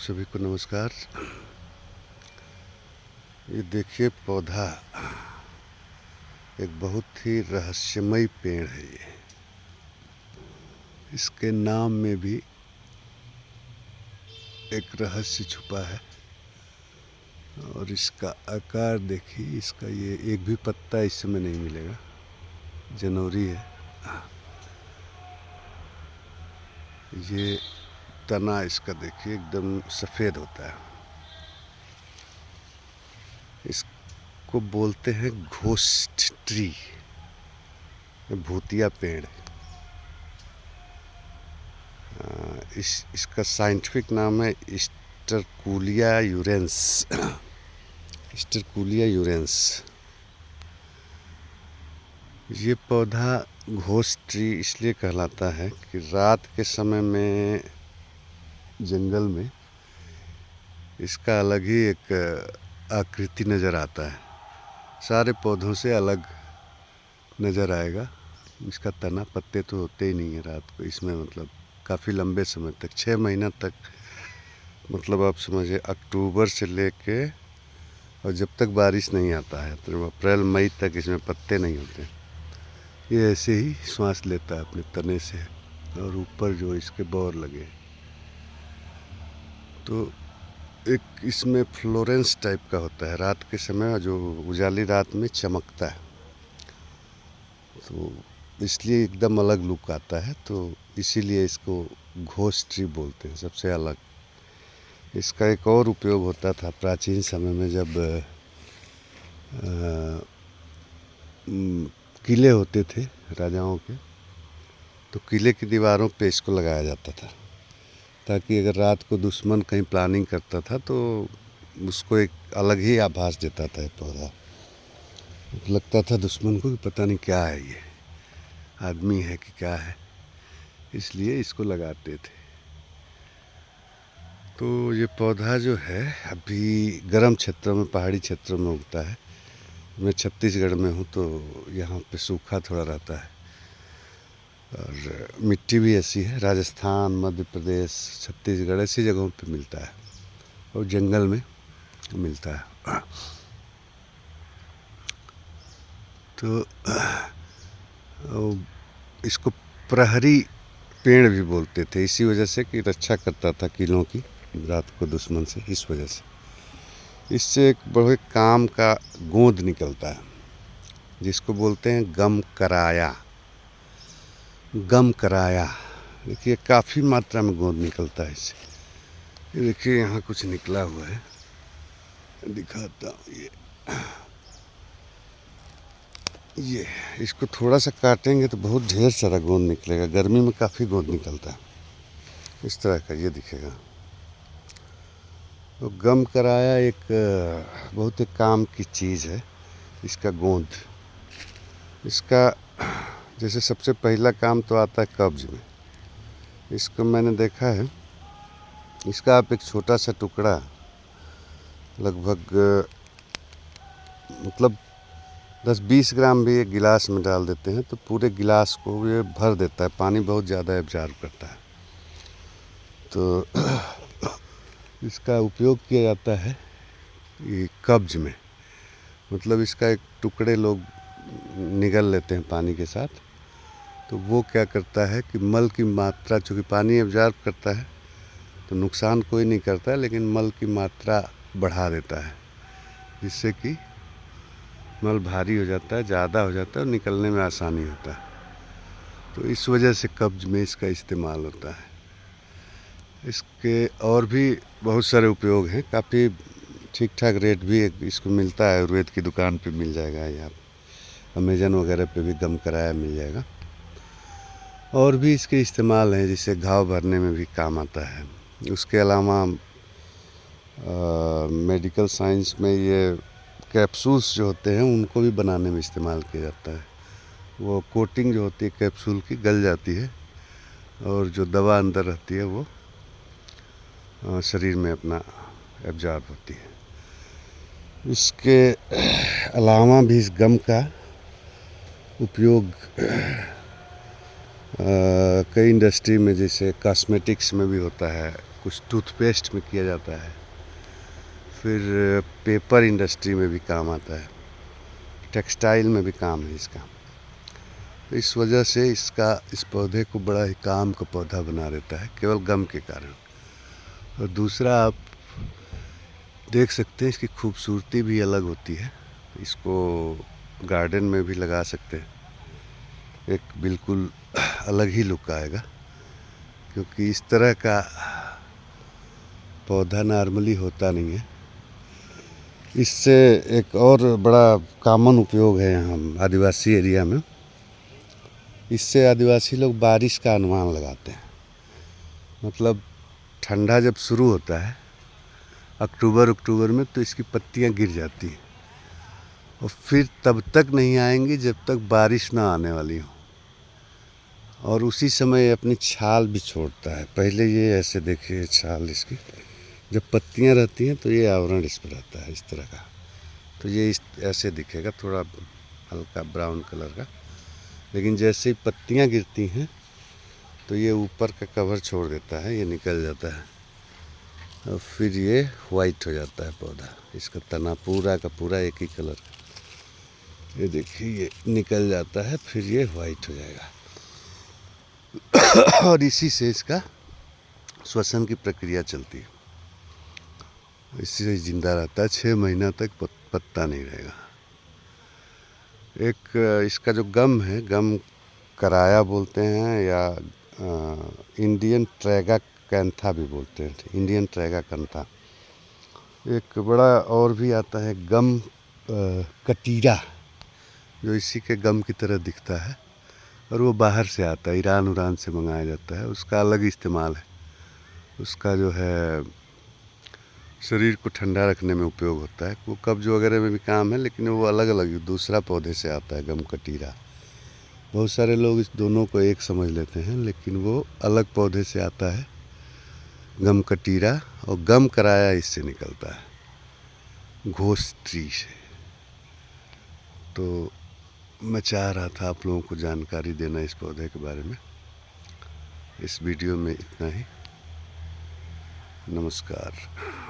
सभी को नमस्कार। ये देखिए पौधा एक बहुत ही रहस्यमय पेड़ है। ये इसके नाम में भी एक रहस्य छुपा है और इसका आकार देखिए। इसका ये एक भी पत्ता इस समय नहीं मिलेगा, जनवरी है। ये तना इसका देखिए एकदम सफ़ेद होता है। इसको बोलते हैं घोस्ट ट्री, भूतिया पेड़। इसका साइंटिफिक नाम है स्टरकुलिया यूरेंस। स्टरकुलिया यूरेंस। ये पौधा घोस्ट ट्री इसलिए कहलाता है कि रात के समय में जंगल में इसका अलग ही एक आकृति नज़र आता है। सारे पौधों से अलग नज़र आएगा। इसका तना, पत्ते तो होते ही नहीं है रात को इसमें, मतलब काफ़ी लंबे समय तक, 6 महीना तक, मतलब आप समझिए अक्टूबर से लेके और जब तक बारिश नहीं आता है तो अप्रैल मई तक इसमें पत्ते नहीं होते। ये ऐसे ही सांस लेता है अपने तने से, और ऊपर जो इसके बौर लगे तो एक इसमें फ्लोरेंस टाइप का होता है। रात के समय जो उजाली रात में चमकता है, तो इसलिए एकदम अलग लुक आता है। तो इसीलिए इसको घोस्ट ट्री बोलते हैं, सबसे अलग। इसका एक और उपयोग होता था प्राचीन समय में, जब किले होते थे राजाओं के, तो किले की दीवारों पे इसको लगाया जाता था, ताकि अगर रात को दुश्मन कहीं प्लानिंग करता था तो उसको एक अलग ही आभास देता था। ये पौधा लगता था दुश्मन को कि पता नहीं क्या है, ये आदमी है कि क्या है, इसलिए इसको लगाते थे। तो ये पौधा जो है अभी गर्म क्षेत्रों में, पहाड़ी क्षेत्रों में उगता है। मैं छत्तीसगढ़ में हूँ तो यहाँ पे सूखा थोड़ा रहता है और मिट्टी भी ऐसी है। राजस्थान, मध्य प्रदेश, छत्तीसगढ़ ऐसी जगहों पे मिलता है और जंगल में मिलता है। तो इसको प्रहरी पेड़ भी बोलते थे, इसी वजह से कि रक्षा करता था किलों की रात को दुश्मन से। इस वजह से इससे एक बड़े काम का गोंद निकलता है, जिसको बोलते हैं गम कराया। गम कराया देखिए, काफ़ी मात्रा में गोंद निकलता है इससे। ये देखिए यहाँ कुछ निकला हुआ है, दिखाता हूँ। ये इसको थोड़ा सा काटेंगे तो बहुत ढेर सारा गोंद निकलेगा। गर्मी में काफ़ी गोंद निकलता है इस तरह का, ये दिखेगा। तो गम कराया एक बहुत ही काम की चीज़ है। इसका गोंद, इसका जैसे सबसे पहला काम तो आता है कब्ज में। इसको मैंने देखा है, इसका आप एक छोटा सा टुकड़ा लगभग मतलब 10-20 ग्राम भी एक गिलास में डाल देते हैं तो पूरे गिलास को ये भर देता है। पानी बहुत ज़्यादा एब्जॉर्ब करता है। तो इसका उपयोग किया जाता है ये कब्ज में, मतलब इसका एक टुकड़े लोग निगल लेते हैं पानी के साथ। तो वो क्या करता है कि मल की मात्रा, चूँकि पानी एब्जॉर्ब करता है तो नुकसान कोई नहीं करता है, लेकिन मल की मात्रा बढ़ा देता है, जिससे कि मल भारी हो जाता है, ज़्यादा हो जाता है और निकलने में आसानी होता है। तो इस वजह से कब्ज में इसका इस्तेमाल होता है। इसके और भी बहुत सारे उपयोग हैं। काफ़ी ठीक ठाक रेट भी इसको मिलता है, आयुर्वेद की दुकान पे मिल जाएगा, या अमेजन वगैरह पे भी गम कराया मिल जाएगा। और भी इसके इस्तेमाल हैं, जिससे घाव भरने में भी काम आता है। उसके अलावा मेडिकल साइंस में ये कैप्सूल्स जो होते हैं उनको भी बनाने में इस्तेमाल किया जाता है। वो कोटिंग जो होती है कैप्सूल की गल जाती है और जो दवा अंदर रहती है वो शरीर में अपना एब्जॉर्ब होती है। इसके अलावा भी इस गम का उपयोग कई इंडस्ट्री में, जैसे कॉस्मेटिक्स में भी होता है, कुछ टूथपेस्ट में किया जाता है, फिर पेपर इंडस्ट्री में भी काम आता है, टेक्सटाइल में भी काम है इसका। तो इस वजह से इस पौधे को बड़ा ही काम का पौधा बना देता है, केवल गम के कारण। और दूसरा, आप देख सकते हैं इसकी खूबसूरती भी अलग होती है। इसको गार्डन में भी लगा सकते हैं, एक बिल्कुल अलग ही लुक आएगा, क्योंकि इस तरह का पौधा नॉर्मली होता नहीं है। इससे एक और बड़ा कॉमन उपयोग है यहाँ आदिवासी एरिया में। इससे आदिवासी लोग बारिश का अनुमान लगाते हैं। मतलब ठंडा जब शुरू होता है अक्टूबर में, तो इसकी पत्तियाँ गिर जाती हैं और फिर तब तक नहीं आएंगी जब तक बारिश ना आने वाली हो, और उसी समय अपनी छाल भी छोड़ता है। पहले ये ऐसे देखिए छाल इसकी, जब पत्तियाँ रहती हैं तो ये आवरण इस पर रहता है इस तरह का, तो ये ऐसे दिखेगा, थोड़ा हल्का ब्राउन कलर का। लेकिन जैसे ही पत्तियाँ गिरती हैं तो ये ऊपर का कवर छोड़ देता है, ये निकल जाता है और फिर ये वाइट हो जाता है पौधा। इसका तना पूरा का पूरा एक ही कलर का, ये देखिए ये निकल जाता है, फिर ये वाइट हो जाएगा। और इसी से इसका श्वसन की प्रक्रिया चलती है, इसी से जिंदा रहता है। 6 महीना तक पत्ता नहीं रहेगा। एक इसका जो गम है, गम कराया बोलते हैं या इंडियन ट्रैगा कैंथा भी बोलते हैं, इंडियन ट्रैगा कैंथा। एक बड़ा और भी आता है गम कटीरा, जो इसी के गम की तरह दिखता है, और वो बाहर से आता है, ईरान से मंगाया जाता है। उसका अलग इस्तेमाल है, उसका जो है शरीर को ठंडा रखने में उपयोग होता है, वो कब्ज वगैरह में भी काम है, लेकिन वो अलग अलग दूसरा पौधे से आता है गम कटीरा। बहुत सारे लोग इस दोनों को एक समझ लेते हैं, लेकिन वो अलग पौधे से आता है गम कटीरा, और गम कराया इससे निकलता है, घोस ट्री से। तो मैं चाह रहा था आप लोगों को जानकारी देना इस पौधे के बारे में। इस वीडियो में इतना ही। नमस्कार।